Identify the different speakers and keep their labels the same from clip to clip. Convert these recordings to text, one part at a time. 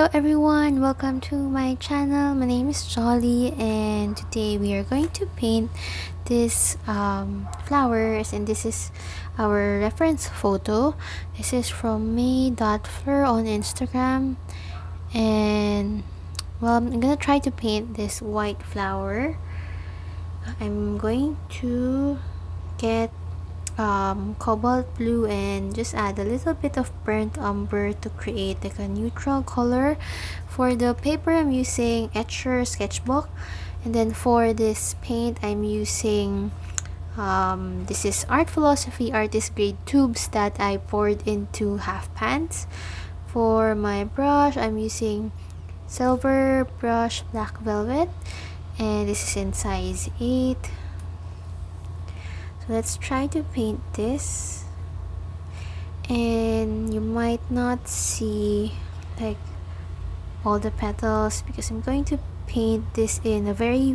Speaker 1: Hello everyone, welcome to my channel. My name is Jolly and today we are going to paint this flowers, and this is our reference photo. This is from may.fleur on Instagram, and well, I'm gonna try to paint this white flower. I'm going to get cobalt blue and just add a little bit of burnt umber to create like a neutral color. For the paper, I'm using Etchr Sketchbook, and then for this paint I'm using this is Art Philosophy Artist Grade tubes that I poured into half pans. For my brush, I'm using Silver Brush Black Velvet, and this is in size 8. Let's try to paint this, and you might not see like all the petals because I'm going to paint this in a very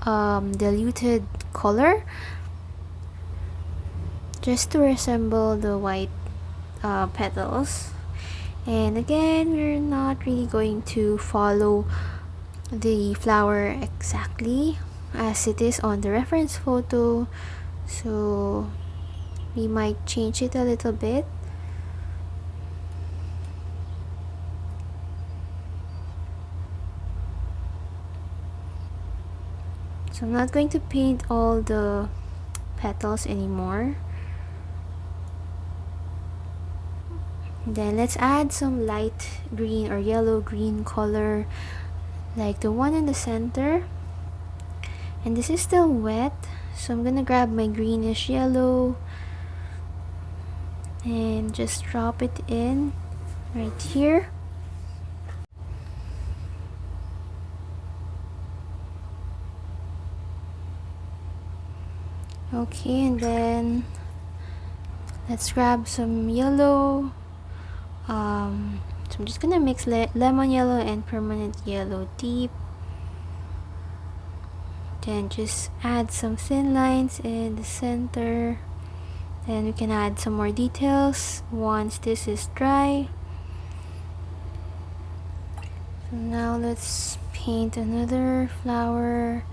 Speaker 1: diluted color just to resemble the white petals. And again, we're not really going to follow the flower exactly as it is on the reference photo, so we might change it a little bit. So I'm not going to paint all the petals anymore. Then let's add some light green or yellow green color like the one in the center, and this is still wet, so I'm gonna grab my greenish yellow and just drop it in right here. Okay, and then let's grab some yellow. So I'm just gonna mix lemon yellow and permanent yellow deep. Then just add some thin lines in the center. Then we can add some more details once this is dry. So now let's paint another flower,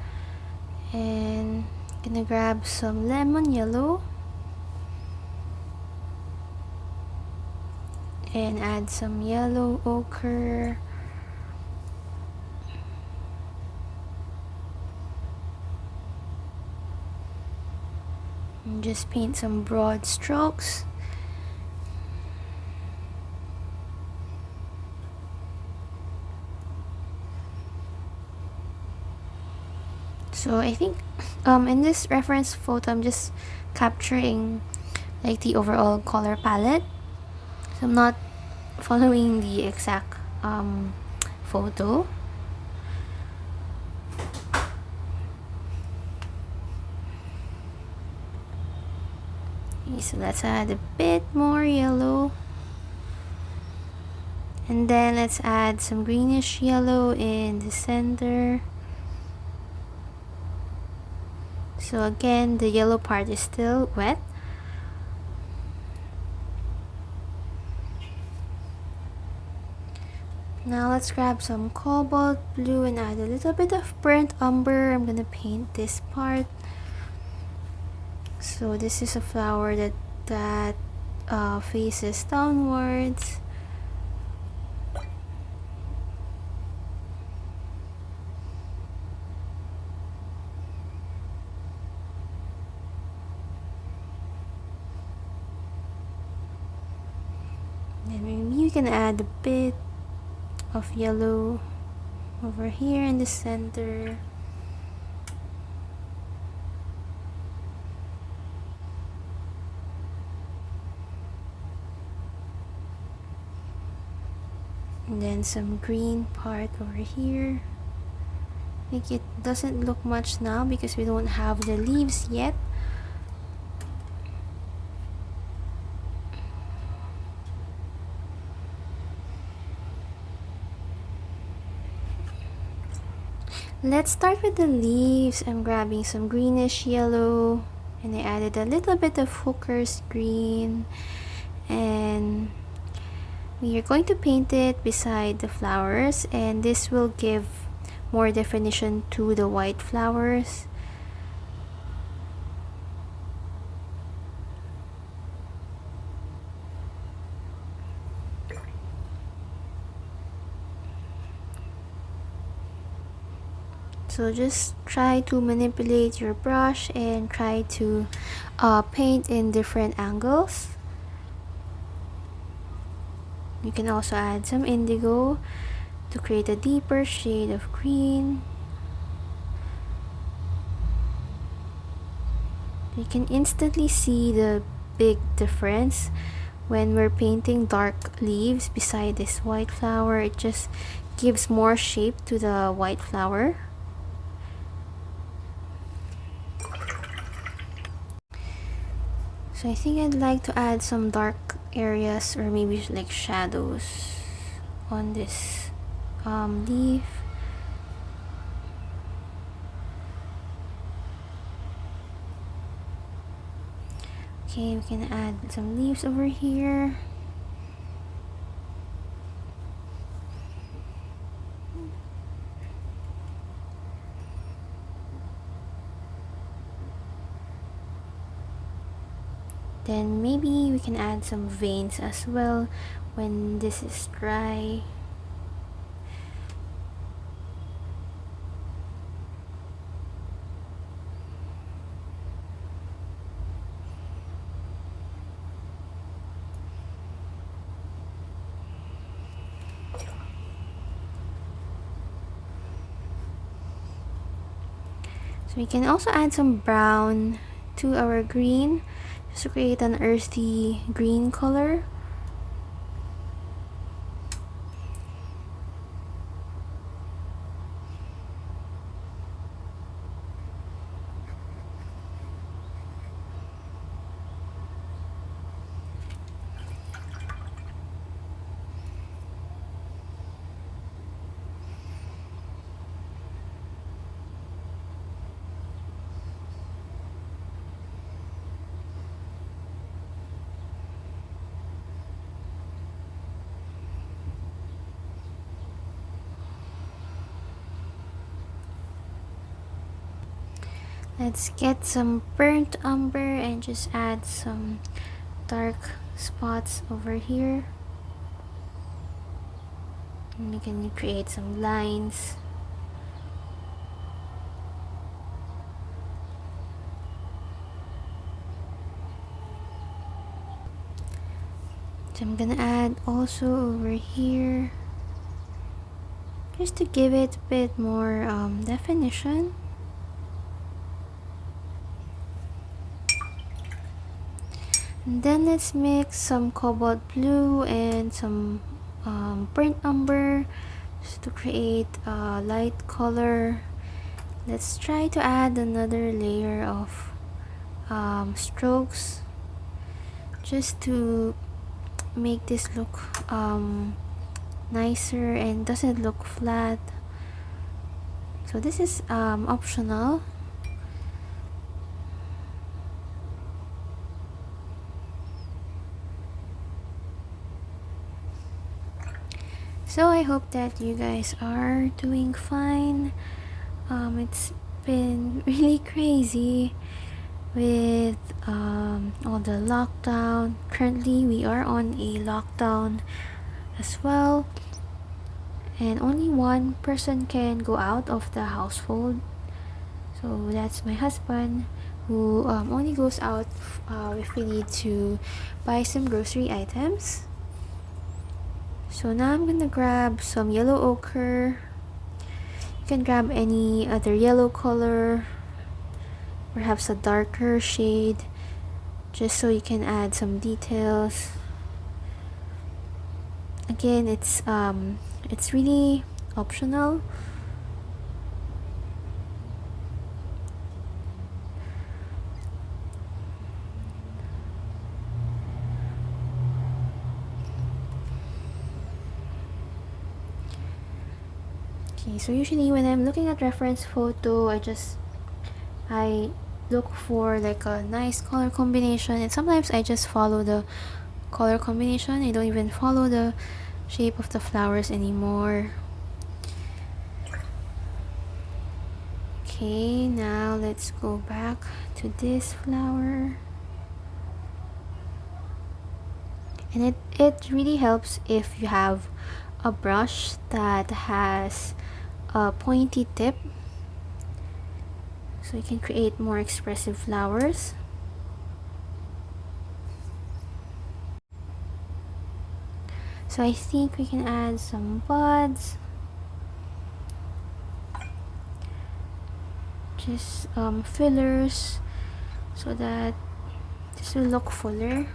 Speaker 1: and I'm gonna grab some lemon yellow and add some yellow ochre. And just paint some broad strokes. So I think in this reference photo I'm just capturing like the overall color palette, so I'm not following the exact photo. Okay, so let's add a bit more yellow, and then let's add some greenish yellow in the center. So again, the yellow part is still wet. Now let's grab some cobalt blue and add a little bit of burnt umber. I'm gonna paint this part. So this is a flower that faces downwards. And maybe you can add a bit of yellow over here in the center. And then some green part over here. Like it doesn't look much now because we don't have the leaves yet. Let's start with the leaves. I'm grabbing some greenish yellow, and I added a little bit of hooker's green, and We are going to paint it beside the flowers, and this will give more definition to the white flowers. So just try to manipulate your brush and try to paint in different angles. You can also add some indigo to create a deeper shade of green. You can instantly see the big difference when we're painting dark leaves beside this white flower. It just gives more shape to the white flower. So I think I'd like to add some dark areas, or maybe like shadows on this leaf. Okay, we can add some leaves over here. Then maybe we can add some veins as well when this is dry. So we can also add some brown to our green, just to create an earthy green color. Let's get some burnt umber and just add some dark spots over here. And you can create some lines. So I'm gonna add also over here, just to give it a bit more definition. And then let's mix some cobalt blue and some burnt umber just to create a light color. Let's try to add another layer of strokes just to make this look nicer and doesn't look flat. So this is optional. So I hope that you guys are doing fine. It's been really crazy with all the lockdown. Currently we are on a lockdown as well, and only one person can go out of the household. So that's my husband, who only goes out if we need to buy some grocery items. So now I'm gonna grab some yellow ochre. You can grab any other yellow color, perhaps a darker shade, just so you can add some details. Again, it's really optional. Okay, so usually when I'm looking at reference photo, I look for like a nice color combination, and sometimes I just follow the color combination. I don't even follow the shape of the flowers anymore. Okay, now let's go back to this flower. And it really helps if you have a brush that has a pointy tip, so you can create more expressive flowers. So I think we can add some buds, just fillers, so that this will look fuller.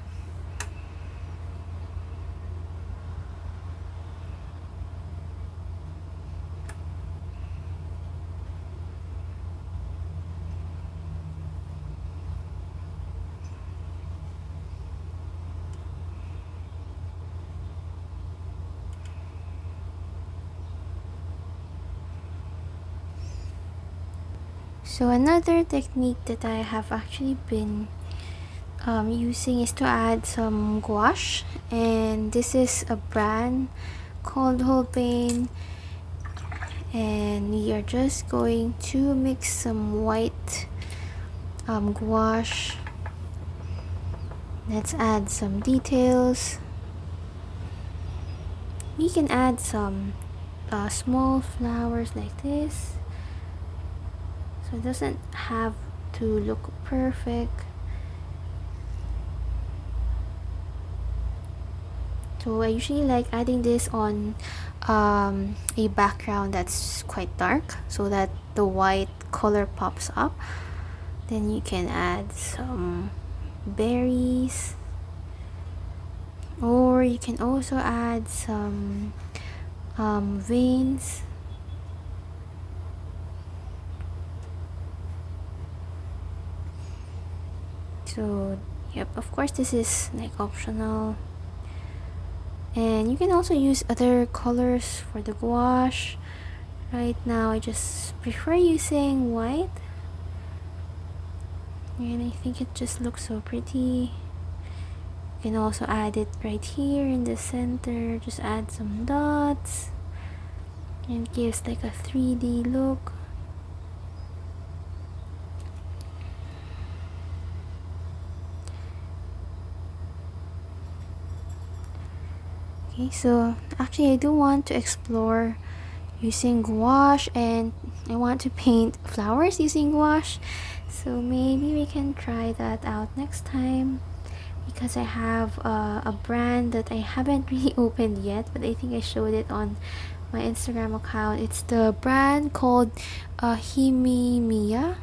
Speaker 1: So another technique that I have actually been using is to add some gouache, and this is a brand called Whole Pain, and we are just going to mix some white gouache. Let's add some details. We can add some small flowers like this, so it doesn't have to look perfect. So I usually like adding this on a background that's quite dark, so that the white color pops up. Then you can add some berries, or you can also add some veins. So yep, of course this is like optional, and you can also use other colors for the gouache. Right now I just prefer using white, and I think it just looks so pretty. You can also add it right here in the center, just add some dots, and it gives like a 3D look. Okay, so actually I do want to explore using gouache, and I want to paint flowers using gouache, so maybe we can try that out next time, because I have a brand that I haven't really opened yet, but I think I showed it on my Instagram account. It's the brand called Himimiya.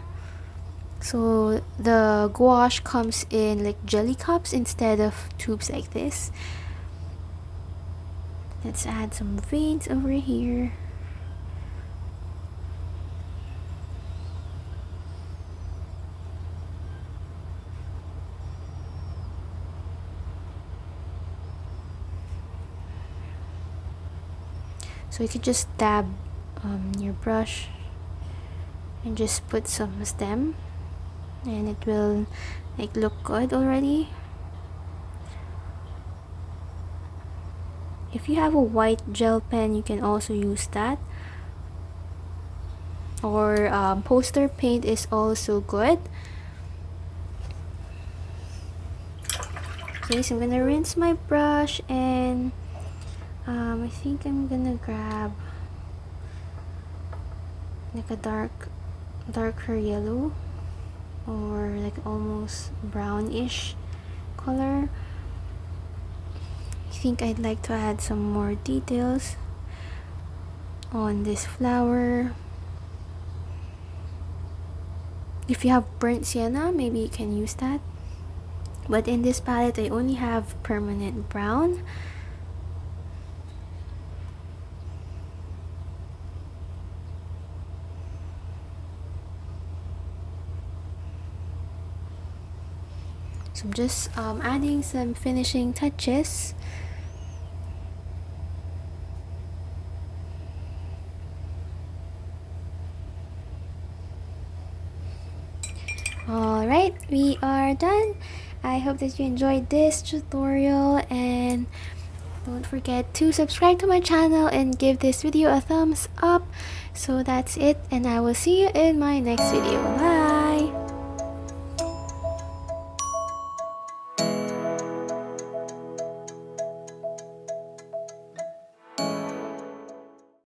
Speaker 1: So the gouache comes in like jelly cups instead of tubes like this. Let's add some veins over here. So you could just dab your brush and just put some stem, and it will like look good already. If you have a white gel pen, you can also use that, or poster paint is also good. Okay, so I'm gonna rinse my brush, and I think I'm gonna grab like a darker yellow, or like almost brownish color. I think I'd like to add some more details on this flower. If you have burnt sienna, maybe you can use that, but in this palette I only have permanent brown. So I'm just adding some finishing touches. Alright, we are done. I hope that you enjoyed this tutorial, and don't forget to subscribe to my channel and give this video a thumbs up. So that's it, and I will see you in my next video. Bye!